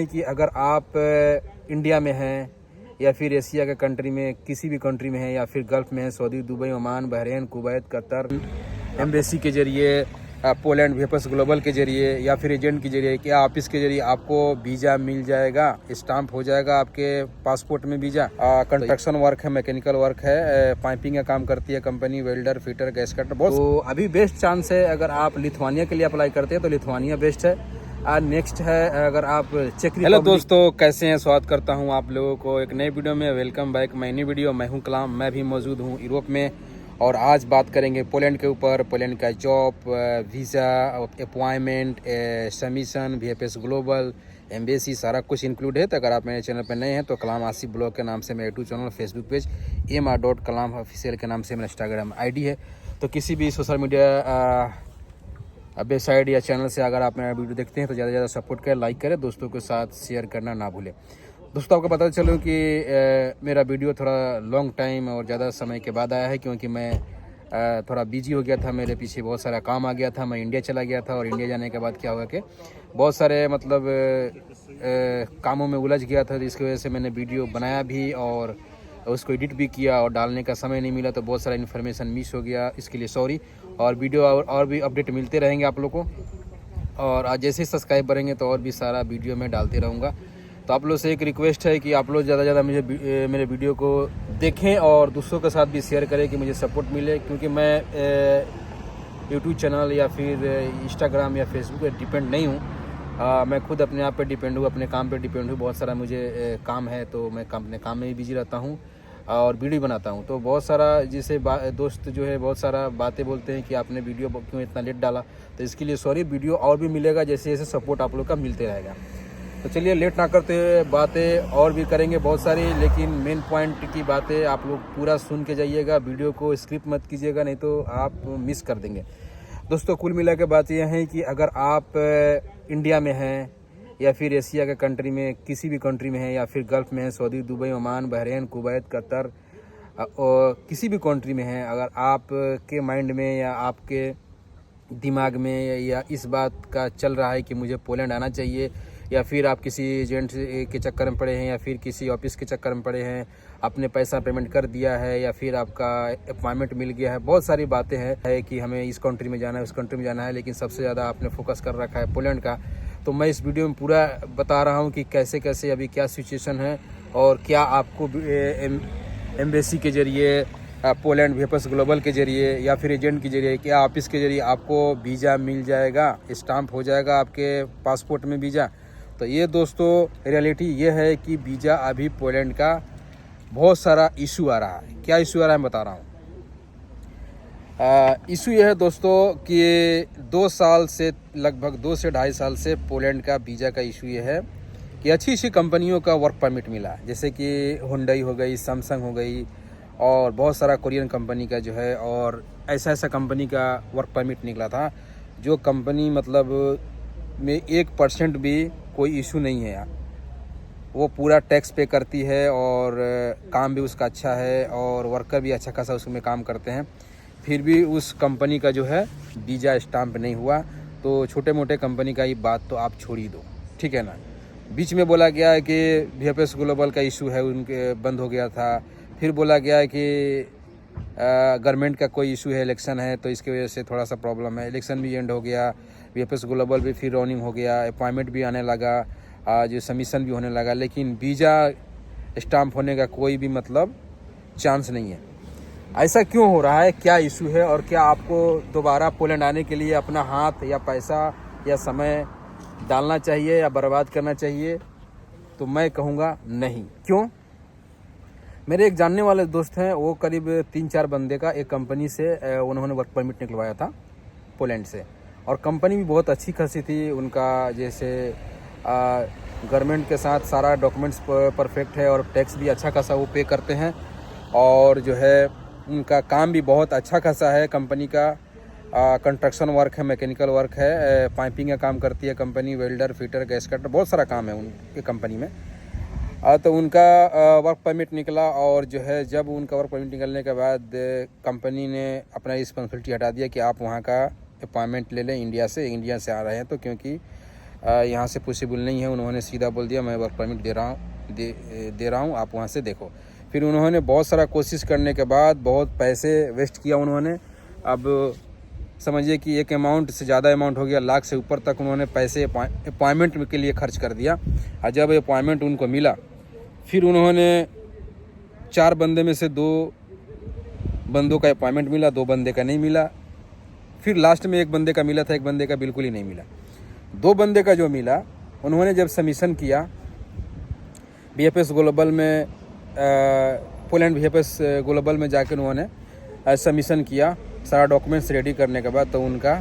कि अगर आप इंडिया में हैं या फिर एशिया के कंट्री में किसी भी कंट्री में हैं या फिर गल्फ़ में हैं, Saudi, Dubai, Oman, Bahrain, Kuwait, Qatar, embassy के ज़रिए, पोलैंड वेपर्स ग्लोबल के ज़रिए या फिर एजेंट के ज़रिए या ऑफिस के ज़रिए आपको वीज़ा मिल जाएगा, स्टाम्प हो जाएगा आपके पासपोर्ट में वीज़ा। कंस्ट्रक्शन वर्क है, मैकेनिकल वर्क है, पाइपिंग का काम करती है company, welder, fitter, gas cutter बहुत। तो अभी बेस्ट चांस है अगर आप लिथुआनिया के लिए अप्लाई करते हैं तो लिथुआनिया बेस्ट है। नेक्स्ट है अगर आप चेक। हेलो दोस्तों, कैसे हैं? स्वागत करता हूं आप लोगों को एक नई वीडियो में। Welcome back my new video. मैं हूं कलाम, मैं भी मौजूद हूं यूरोप में और आज बात करेंगे पोलैंड के ऊपर। पोलैंड का job, visa, appointment, submission, VFS global, embassy, सारा कुछ इंक्लूड है। तो अगर आप मेरे चैनल पर नए हैं तो कलाम आसिफ ब्लॉग के नाम से मेरा YouTube channel, Facebook page mr.kalam official के नाम से मेरा इंस्टाग्राम आईडी है। तो किसी भी सोशल मीडिया वेबसाइट या चैनल से अगर आप मेरा वीडियो देखते हैं तो ज़्यादा से ज़्यादा सपोर्ट करें, लाइक करें, दोस्तों के साथ शेयर करना ना भूलें। दोस्तों, आपको पता चलो कि मेरा वीडियो थोड़ा लॉन्ग टाइम और ज़्यादा समय के बाद आया है, क्योंकि मैं थोड़ा बिजी हो गया था। मेरे पीछे बहुत सारा काम आ गया था। मैं इंडिया चला गया था और इंडिया जाने के बाद क्या हुआ कि बहुत सारे कामों में उलझ गया था, जिसकी वजह से मैंने वीडियो बनाया भी और उसको एडिट भी किया और डालने का समय नहीं मिला, तो बहुत सारा इन्फॉर्मेशन मिस हो गया। इसके लिए सॉरी। और वीडियो और भी अपडेट मिलते रहेंगे आप लोगों को, और आज जैसे ही सब्सक्राइब करेंगे तो और भी सारा वीडियो मैं डालते रहूँगा। तो आप लोग से एक रिक्वेस्ट है कि आप लोग ज़्यादा से ज़्यादा मेरे वीडियो को देखें और दूसरों के साथ भी शेयर करें कि मुझे सपोर्ट मिले, क्योंकि मैं यूट्यूब चैनल या फिर इंस्टाग्राम या फेसबुक पर डिपेंड नहीं हूँ। मैं खुद अपने आप पे डिपेंड हूँ, अपने काम पे डिपेंड हूँ। बहुत सारा मुझे काम है तो मैं अपने काम में भी बिजी रहता हूँ और वीडियो बनाता हूँ। तो बहुत सारा जैसे दोस्त जो है बहुत सारा बातें बोलते हैं कि आपने वीडियो क्यों इतना लेट डाला, तो इसके लिए सॉरी। वीडियो और भी मिलेगा, जैसे जैसे सपोर्ट आप लोग का मिलते रहेगा। तो चलिए लेट ना करते हुए बातें और भी करेंगे बहुत सारी, लेकिन मेन पॉइंट की बातें आप लोग पूरा सुन के जाइएगा। वीडियो को स्किप मत कीजिएगा, नहीं तो आप मिस कर देंगे। दोस्तों, कुल मिला के बात यह है कि अगर आप इंडिया में हैं या फिर एशिया के कंट्री में किसी भी कंट्री में है या फिर गल्फ़ में है, Saudi, Dubai, Oman, Bahrain, Kuwait, Qatar, और किसी भी कंट्री में है, अगर आपके माइंड में या आपके दिमाग में या इस बात का चल रहा है कि मुझे पोलैंड आना चाहिए, या फिर आप किसी एजेंट के चक्कर में पड़े हैं या फिर किसी ऑफिस के चक्कर में पड़े हैं, आपने पैसा पेमेंट कर दिया है या फिर आपका अपॉइंटमेंट मिल गया है, बहुत सारी बातें हैं कि हमें इस कंट्री में जाना है, उस कंट्री में जाना है, लेकिन सबसे ज़्यादा आपने फोकस कर रखा है पोलैंड का। तो मैं इस वीडियो में पूरा बता रहा हूँ कि कैसे कैसे अभी क्या सिचुएशन है और क्या आपको एम्बेसी के ज़रिए, पोलैंड वेपर्स ग्लोबल के ज़रिए या फिर एजेंट के ज़रिए या ऑफिस के ज़रिए आपको वीज़ा मिल जाएगा, स्टाम्प हो जाएगा आपके पासपोर्ट में वीज़ा। तो ये दोस्तों रियलिटी ये है कि वीज़ा अभी पोलैंड का बहुत सारा इशू आ रहा है। क्या इशू आ रहा है मैं बता रहा हूँ। इशू ये है दोस्तों कि 2 साल से, लगभग 2 से 2.5 साल से पोलैंड का वीज़ा का इशू ये है कि अच्छी अच्छी कंपनियों का वर्क परमिट मिला, जैसे कि हुंडई हो गई, सैमसंग हो गई और बहुत सारा कोरियन कंपनी का जो है, और ऐसा ऐसा कंपनी का वर्क परमिट निकला था जो कंपनी मतलब में 1% भी कोई इशू नहीं है। वो पूरा टैक्स पे करती है और काम भी उसका अच्छा है और वर्कर भी अच्छा खासा उसमें काम करते हैं, फिर भी उस कंपनी का जो है वीज़ा स्टाम्प नहीं हुआ। तो छोटे मोटे कंपनी का ये बात तो आप छोड़ ही दो, ठीक है ना। बीच में बोला गया है कि वीएफएस ग्लोबल का इशू है, उनके बंद हो गया था। फिर बोला गया है कि गवर्नमेंट का कोई इशू है, इलेक्शन है, तो इसकी वजह से थोड़ा सा प्रॉब्लम है। इलेक्शन भी एंड हो गया, वीएफएस ग्लोबल भी फिर रनिंग हो गया, अपॉइंटमेंट भी आने लगा, जो सबमिशन भी होने लगा, लेकिन वीज़ा स्टाम्प होने का कोई भी मतलब चांस नहीं है। ऐसा क्यों हो रहा है, क्या इशू है, और क्या आपको दोबारा पोलैंड आने के लिए अपना हाथ या पैसा या समय डालना चाहिए या बर्बाद करना चाहिए? तो मैं कहूँगा नहीं। क्यों? मेरे एक जानने वाले दोस्त हैं, वो करीब 3-4 बंदे का एक कंपनी से उन्होंने वर्क परमिट निकलवाया था पोलैंड से, और कंपनी भी बहुत अच्छी खासी थी उनका। जैसे गवर्नमेंट के साथ सारा डॉक्यूमेंट्स परफेक्ट है और टैक्स भी अच्छा खासा वो पे करते हैं, और जो है उनका काम भी बहुत अच्छा खासा है। कंपनी का कंस्ट्रक्शन वर्क है, मैकेनिकल वर्क है, पाइपिंग का काम करती है company, welder, fitter, gas cutter, बहुत सारा काम है उनकी कंपनी में। तो उनका वर्क परमिट निकला, और जो है जब उनका वर्क परमिट निकलने के बाद कंपनी ने अपना रिस्पॉन्सिबिलिटी हटा दिया कि आप वहाँ का अपॉइंटमेंट ले लें इंडिया से आ रहे हैं तो, क्योंकि यहाँ से पॉसिबल नहीं है। उन्होंने सीधा बोल दिया मैं वर्क परमिट दे रहा हूँ, आप वहाँ से देखो। फिर उन्होंने बहुत सारा कोशिश करने के बाद बहुत पैसे वेस्ट किया उन्होंने। अब समझिए कि एक अमाउंट से ज़्यादा अमाउंट हो गया, लाख से ऊपर तक उन्होंने पैसे अपॉइंटमेंट के लिए खर्च कर दिया। और जब अपॉइंटमेंट उनको मिला, फिर उन्होंने 4 बंदे में से 2 बंदों का अपॉइंटमेंट मिला, 2 बंदे का नहीं मिला। फिर लास्ट में 1 बंदे का मिला था, 1 बंदे का बिल्कुल ही नहीं मिला। 2 बंदे का जो मिला, उन्होंने जब सबमिशन किया VFS ग्लोबल में, पोलैंड VFS ग्लोबल में जाकर उन्होंने सबमिशन किया, सारा डॉक्यूमेंट्स रेडी करने के बाद तो उनका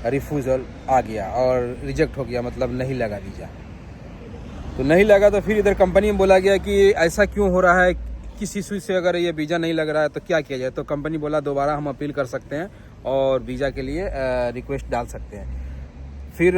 रिफ्यूज़ल आ गया और रिजेक्ट हो गया, मतलब नहीं लगा वीज़ा। तो नहीं लगा तो फिर इधर कंपनी में बोला गया कि ऐसा क्यों हो रहा है, किस इशू से अगर ये वीज़ा नहीं लग रहा है तो क्या किया जाए। तो कंपनी बोला दोबारा हम अपील कर सकते हैं और वीज़ा के लिए रिक्वेस्ट डाल सकते हैं। फिर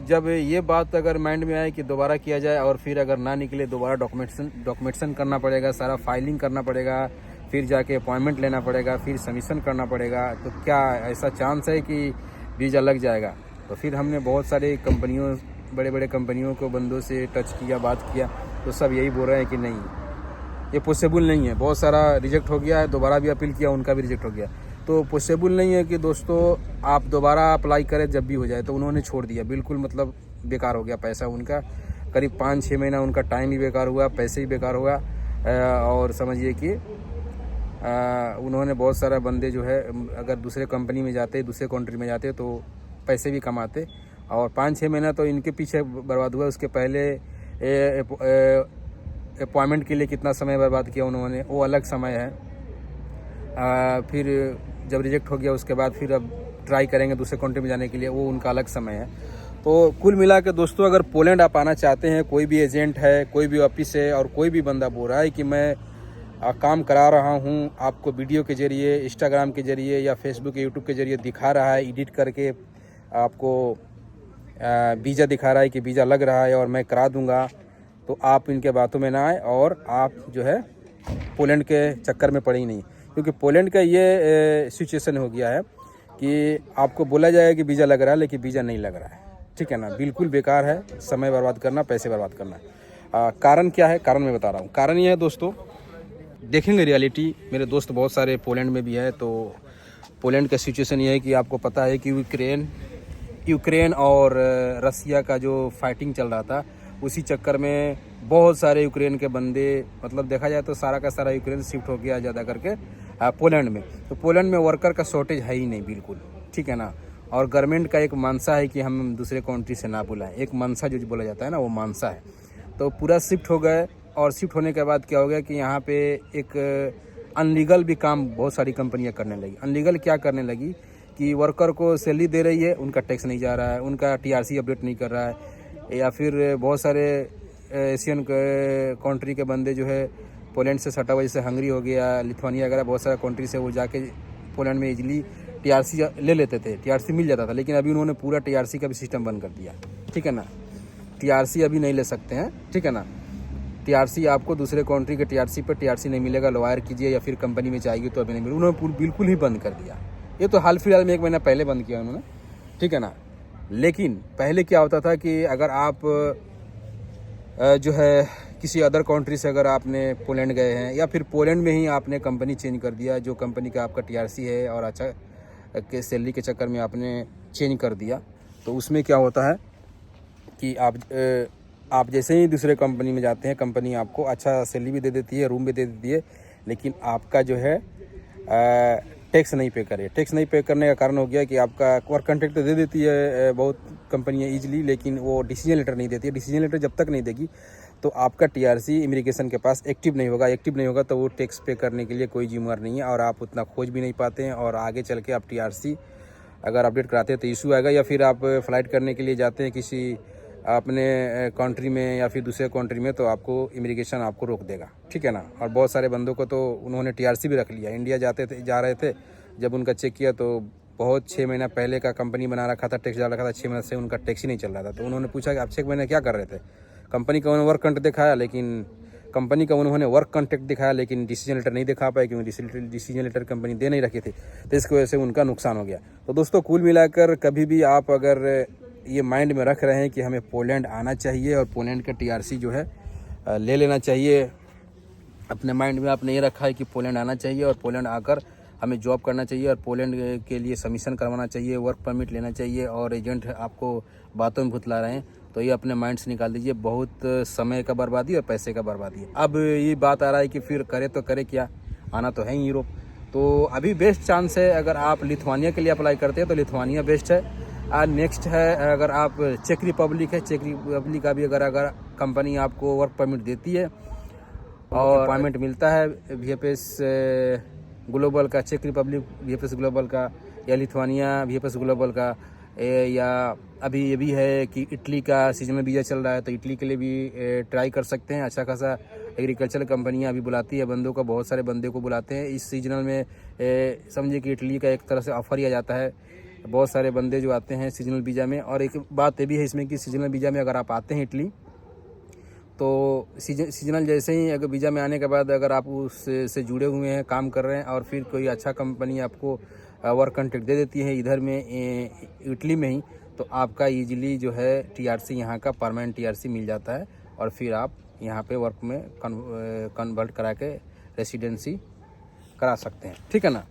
जब ये बात अगर माइंड में आए कि दोबारा किया जाए और फिर अगर ना निकले दोबारा डॉक्यूमेंटेशन करना पड़ेगा, सारा फाइलिंग करना पड़ेगा, फिर जाके अपॉइंटमेंट लेना पड़ेगा, फिर सबमिशन करना पड़ेगा, तो क्या ऐसा चांस है कि वीज़ा लग जाएगा। तो फिर हमने बहुत सारे कंपनियों, बड़े बड़े कंपनियों को बंदों से टच किया, बात किया, तो सब यही बोल रहे हैं कि नहीं, ये पॉसिबल नहीं है। बहुत सारा रिजेक्ट हो गया है, दोबारा भी अपील किया, उनका भी रिजेक्ट हो गया। तो पॉसिबल नहीं है कि दोस्तों आप दोबारा अप्लाई करें जब भी हो जाए। तो उन्होंने छोड़ दिया, बिल्कुल मतलब बेकार हो गया पैसा उनका। करीब 5-6 महीना उनका टाइम भी बेकार हुआ, पैसे भी बेकार हुआ। और समझिए कि उन्होंने बहुत सारा बंदे जो है अगर दूसरे कंपनी में जाते, दूसरे कंट्री में जाते तो पैसे भी कमाते। और 5-6 महीना तो इनके पीछे बर्बाद हुआ। उसके पहले अपॉइंटमेंट के लिए कितना समय बर्बाद किया उन्होंने, वो अलग समय है। फिर जब रिजेक्ट हो गया उसके बाद फिर अब ट्राई करेंगे दूसरे कंट्री में जाने के लिए, वो उनका अलग समय है। तो कुल मिला के दोस्तों, अगर पोलैंड आप आना चाहते हैं, कोई भी एजेंट है, कोई भी ऑफिस है और कोई भी बंदा बोल रहा है कि मैं काम करा रहा हूं, आपको वीडियो के ज़रिए, इंस्टाग्राम के ज़रिए या फेसबुक यूट्यूब के ज़रिए दिखा रहा है, एडिट करके आपको वीज़ा दिखा रहा है कि वीज़ा लग रहा है और मैं करा दूंगा, तो आप इनके बातों में ना आए और आप जो है पोलैंड के चक्कर में पड़े ही नहीं। क्योंकि पोलैंड का ये सिचुएशन हो गया है कि आपको बोला जाएगा कि वीज़ा लग रहा है लेकिन वीज़ा नहीं लग रहा है, ठीक है ना। बिल्कुल बेकार है, समय बर्बाद करना, पैसे बर्बाद करना। कारण क्या है, कारण मैं बता रहा हूँ। कारण ये है दोस्तों, देखेंगे रियलिटी, मेरे दोस्त बहुत सारे पोलैंड में भी है। तो पोलैंड का सिचुएशन ये है कि आपको पता है कि यूक्रेन और रसिया का जो फाइटिंग चल रहा था, उसी चक्कर में बहुत सारे यूक्रेन के बंदे, मतलब देखा जाए तो सारा का सारा यूक्रेन शिफ्ट हो गया ज़्यादा करके पोलैंड में। तो पोलैंड में वर्कर का शॉर्टेज है ही नहीं बिल्कुल, ठीक है ना। और गवर्नमेंट का एक मानसा है कि हम दूसरे कंट्री से ना बुलाएं, एक मानसा जो बोला जाता है ना, वो मानसा है। तो पूरा शिफ्ट हो गए और शिफ्ट होने के बाद क्या हो गया कि यहाँ पे एक अनलीगल भी काम बहुत सारी कंपनियाँ करने लगी। अनलीगल क्या करने लगी कि वर्कर को सैलरी दे रही है, उनका टैक्स नहीं जा रहा है, उनका TRC अपडेट नहीं कर रहा है, या फिर बहुत सारे एशियन कंट्री के बंदे जो है पोलैंड से सटा हुआ, जैसे हंगरी हो गया, लिथुआनिया वगैरह, बहुत सारे कंट्री से वो जाके पोलैंड में इजीली TRC ले लेते थे, TRC मिल जाता था। लेकिन अभी उन्होंने पूरा TRC का भी सिस्टम बंद कर दिया, ठीक है ना। TRC अभी नहीं ले सकते हैं, ठीक है ना। TRC आपको दूसरे कंट्री के TRC पर TRC नहीं मिलेगा, लॉयर कीजिए या फिर कंपनी में जाएगी तो अभी नहीं मिलेगा। उन्होंने बिल्कुल ही बंद कर दिया। ये तो हाल फिलहाल में 1 महीना पहले बंद किया उन्होंने, ठीक है ना। लेकिन पहले क्या होता था कि अगर आप जो है किसी अदर कंट्री से अगर आपने पोलैंड गए हैं या फिर पोलैंड में ही आपने कंपनी चेंज कर दिया, जो कंपनी का आपका TRC है और अच्छा के सैलरी के चक्कर में आपने चेंज कर दिया, तो उसमें क्या होता है कि आप जैसे ही दूसरे कंपनी में जाते हैं, कंपनी आपको अच्छा सैलरी भी दे देती है, रूम भी दे देती है, लेकिन आपका जो है टैक्स नहीं पे करे। टैक्स नहीं पे करने का कारण हो गया कि आपका वर्क कॉन्ट्रैक्ट तो दे देती है बहुत कंपनियां ईजिली, लेकिन वो डिसीजन लेटर नहीं देती है। डिसीजन लेटर जब तक नहीं देगी तो आपका TRC इमिग्रेशन के पास एक्टिव नहीं होगा। एक्टिव नहीं होगा तो वो टैक्स पे करने के लिए कोई जिम्मेदार नहीं है और आप उतना खोज भी नहीं पाते हैं। और आगे चल के आप TRC अगर अपडेट कराते हैं तो इशू आएगा, या फिर आप फ़्लाइट करने के लिए जाते हैं किसी अपने कंट्री में या फिर दूसरे कंट्री में, तो आपको इमिग्रेशन आपको रोक देगा, ठीक है ना। और बहुत सारे बंदों को तो उन्होंने TRC भी रख लिया। इंडिया जा रहे थे, जब उनका चेक किया तो बहुत 6 महीना पहले का कंपनी बना रखा था, टैक्स डाल रखा था, 6 महीने से उनका टैक्स ही नहीं चल रहा था। तो उन्होंने पूछा कि आप 6 महीने क्या कर रहे थे। कंपनी का उन्होंने वर्क कॉन्ट्रैक्ट दिखाया, लेकिन कंपनी का उन्होंने वर्क कॉन्ट्रैक्ट दिखाया लेकिन डिसीजन लेटर नहीं दिखा पाए, क्योंकि डिसीजन लेटर कंपनी दे नहीं रखी थी। तो इसकी वजह से उनका नुकसान हो गया। तो दोस्तों कुल मिलाकर कभी भी आप अगर ये माइंड में रख रहे हैं कि हमें पोलैंड आना चाहिए और पोलैंड का TRC जो है ले लेना चाहिए। अपने माइंड में आपने ये रखा है कि पोलैंड आना चाहिए और पोलैंड आकर हमें जॉब करना चाहिए और पोलैंड के लिए सबमिशन करवाना चाहिए, वर्क परमिट लेना चाहिए और एजेंट आपको बातों में भुतला रहे हैं, तो ये अपने माइंड से निकाल दीजिए। बहुत समय का बर्बादी और पैसे का बर्बादी है। अब ये बात आ रहा है कि फिर करे तो करे क्या, आना तो है ही यूरोप। तो अभी बेस्ट चांस है, अगर आप लिथुआनिया के लिए अप्लाई करते हैं तो लिथुआनिया बेस्ट है। और नेक्स्ट है, अगर आप चेक रिपब्लिक है, चेक रिपब्लिक का भी अगर कंपनी आपको वर्क परमिट देती है और अपॉइंटमेंट मिलता है VFS ग्लोबल का, चेक रिपब्लिक VFS ग्लोबल का, या लिथुआनिया VFS ग्लोबल का, या अभी ये भी है कि इटली का सीजनल वीज़ा चल रहा है, तो इटली के लिए भी ट्राई कर सकते हैं। अच्छा खासा एग्रीकल्चर कंपनियां अभी बुलाती है बंदों का, बहुत सारे बंदे को बुलाते हैं इस सीजनल में। समझिए कि इटली का एक तरह से ऑफर ही आ जाता है, बहुत सारे बंदे जो आते हैं सीजनल वीज़ा में। और एक बात ये भी है इसमें कि सीजनल वीज़ा में अगर आप आते हैं इटली, तो सीजनल जैसे ही अगर वीज़ा में आने के बाद अगर आप उससे जुड़े हुए हैं, काम कर रहे हैं और फिर कोई अच्छा कंपनी आपको वर्क कॉन्ट्रैक्ट दे देती है इधर में इटली में ही, तो आपका ईजिली जो है TRC यहाँ का परमानेंट TRC मिल जाता है और फिर आप यहाँ पे वर्क में कन्वर्ट करा के रेसिडेंसी करा सकते हैं, ठीक है ना।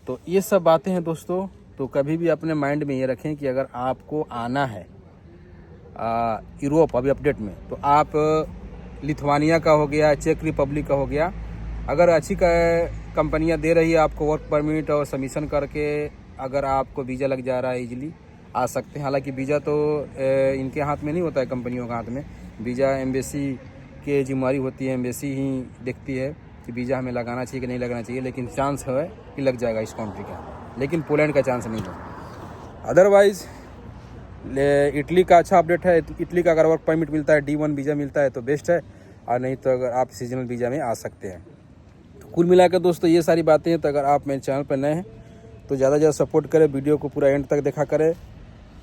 तो ये सब बातें हैं दोस्तों। तो कभी भी अपने माइंड में ये रखें कि अगर आपको आना है यूरोप अभी अपडेट में, तो आप लिथुआनिया का हो गया, चेक रिपब्लिक का हो गया, अगर अच्छी कंपनियां दे रही है आपको वर्क परमिट और सबमिशन करके अगर आपको वीज़ा लग जा रहा है, इजीली आ सकते हैं। हालांकि वीज़ा तो इनके हाथ में नहीं होता है, कंपनियों के हाथ में वीज़ा एम्बेसी के जिम्मेदारी होती है, एम्बेसी ही देखती है कि वीज़ा हमें लगाना चाहिए कि नहीं लगाना चाहिए। लेकिन चांस है कि लग जाएगा इस कंट्री का, लेकिन पोलैंड का चांस नहीं है। अदरवाइज़ इटली का अच्छा अपडेट है। इटली का अगर वर्क परमिट मिलता है, D1 वीज़ा मिलता है तो बेस्ट है, और नहीं तो अगर आप सीजनल वीज़ा में आ सकते हैं। तो कुल मिलाकर दोस्तों ये सारी बातें हैं। तो अगर आप मेरे चैनल पर नए हैं तो ज़्यादा से ज़्यादा सपोर्ट करें, वीडियो को पूरा एंड तक देखा करें,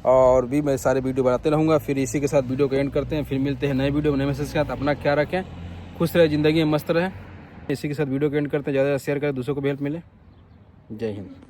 और भी मैं सारे वीडियो बनाते रहूँगा। फिर इसी के साथ वीडियो को एंड करते हैं, फिर मिलते हैं नए वीडियो नए मैसेज के साथ। अपना ख्याल रखें, खुश रहे, ज़िंदगी में मस्त रहें। इसी के साथ वीडियो को एंड करते हैं, ज़्यादा शेयर करें, दूसरों को भी हेल्प मिले। जय हिंद।